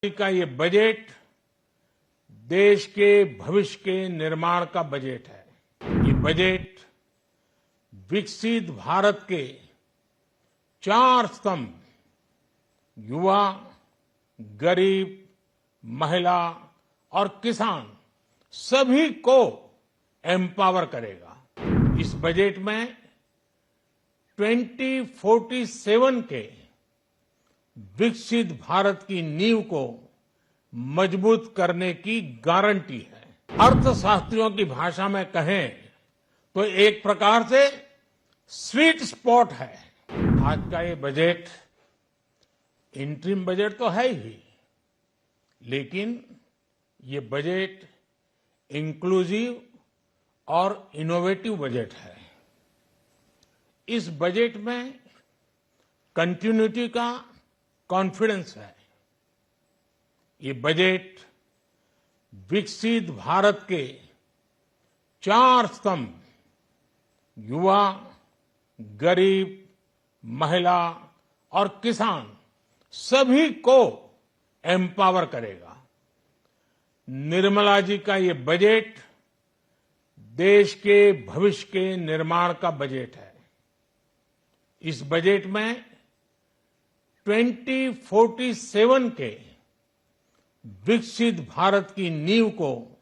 का ये बजट देश के भविष्य के निर्माण का बजट है। ये बजट विकसित भारत के 4 स्तंभ युवा, गरीब, महिला और किसान सभी को एम्पावर करेगा। इस बजट में 2047 के विकसित भारत की नींव को मजबूत करने की गारंटी है। अर्थशास्त्रियों की भाषा में कहें तो एक प्रकार से स्वीट स्पॉट है। आज का ये बजट इंटरिम बजट तो है ही, लेकिन ये बजट इंक्लूसिव और इनोवेटिव बजट है। इस बजट में कंटिन्यूटी का कॉन्फिडेंस है। ये बजट विकसित भारत के 4 स्तंभ युवा, गरीब, महिला और किसान सभी को एम्पावर करेगा। निर्मला जी का ये बजट देश के भविष्य के निर्माण का बजट है। इस बजट में 2047 के विकसित भारत की नींव को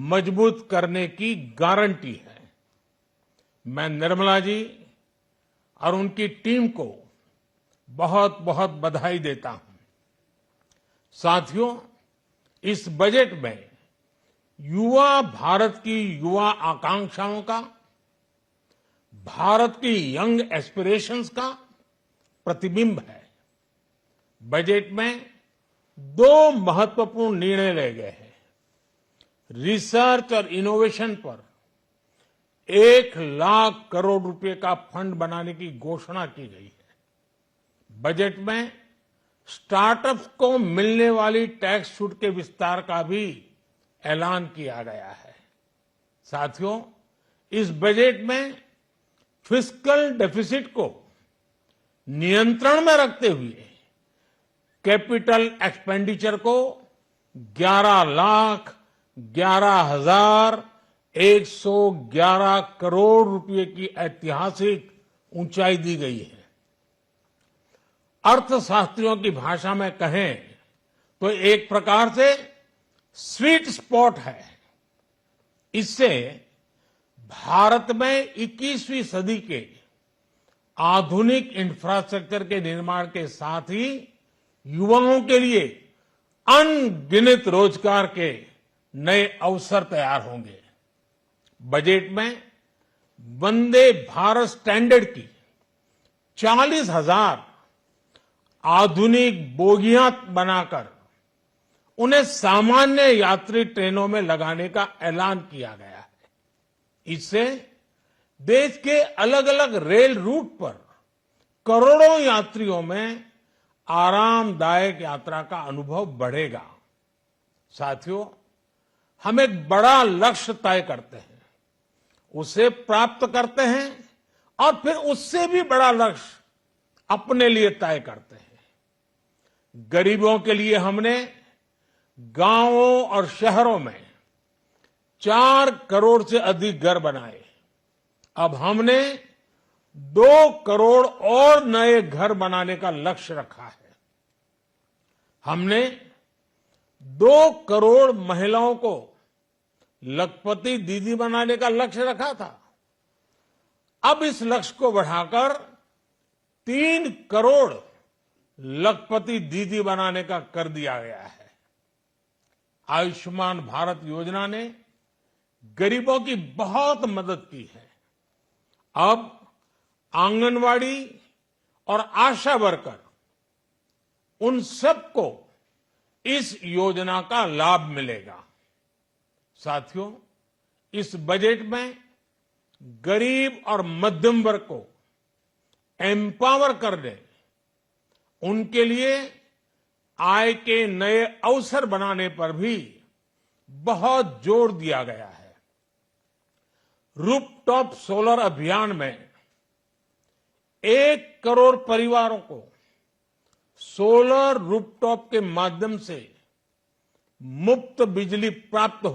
मजबूत करने की गारंटी है। मैं निर्मला जी और उनकी टीम को बहुत बहुत बधाई देता हूं। साथियों, इस बजट में युवा भारत की युवा आकांक्षाओं का, भारत की यंग एस्पिरेशंस का प्रतिबिंब है। बजट में 2 महत्वपूर्ण निर्णय लिए गए हैं। रिसर्च और इनोवेशन पर 1 लाख करोड़ रुपए का फंड बनाने की घोषणा की गई है। बजट में स्टार्टअप्स को मिलने वाली टैक्स छूट के विस्तार का भी ऐलान किया गया है। साथियों, इस बजट में फिस्कल डेफिसिट को नियंत्रण में रखते हुए कैपिटल एक्सपेंडिचर को 11,11,111 करोड़ रुपए की ऐतिहासिक ऊंचाई दी गई है। अर्थशास्त्रियों की भाषा में कहें तो एक प्रकार से स्वीट स्पॉट है। इससे भारत में 21वीं सदी के आधुनिक इंफ्रास्ट्रक्चर के निर्माण के साथ ही युवाओं के लिए अनगिनत रोजगार के नए अवसर तैयार होंगे। बजट में वंदे भारत स्टैंडर्ड की 40,000 आधुनिक बोगियां बनाकर उन्हें सामान्य यात्री ट्रेनों में लगाने का ऐलान किया गया है। इससे देश के अलग अलग रेल रूट पर करोड़ों यात्रियों में आरामदायक यात्रा का अनुभव बढ़ेगा। साथियों, हम एक बड़ा लक्ष्य तय करते हैं, उसे प्राप्त करते हैं और फिर उससे भी बड़ा लक्ष्य अपने लिए तय करते हैं। गरीबों के लिए हमने गांवों और शहरों में 4 करोड़ से अधिक घर बनाए। अब हमने 2 करोड़ और नए घर बनाने का लक्ष्य रखा है। हमने 2 करोड़ महिलाओं को लखपति दीदी बनाने का लक्ष्य रखा था। अब इस लक्ष्य को बढ़ाकर 3 करोड़ लखपति दीदी बनाने का कर दिया गया है। आयुष्मान भारत योजना ने गरीबों की बहुत मदद की है। अब आंगनवाड़ी और आशा वर्कर, उन सबको इस योजना का लाभ मिलेगा। साथियों, इस बजट में गरीब और मध्यम वर्ग को एम्पावर करने, उनके लिए आय के नए अवसर बनाने पर भी बहुत जोर दिया गया है। रूफटॉप सोलर अभियान में 1 करोड़ परिवारों को सोलर रूफटॉप के माध्यम से मुफ्त बिजली प्राप्त हो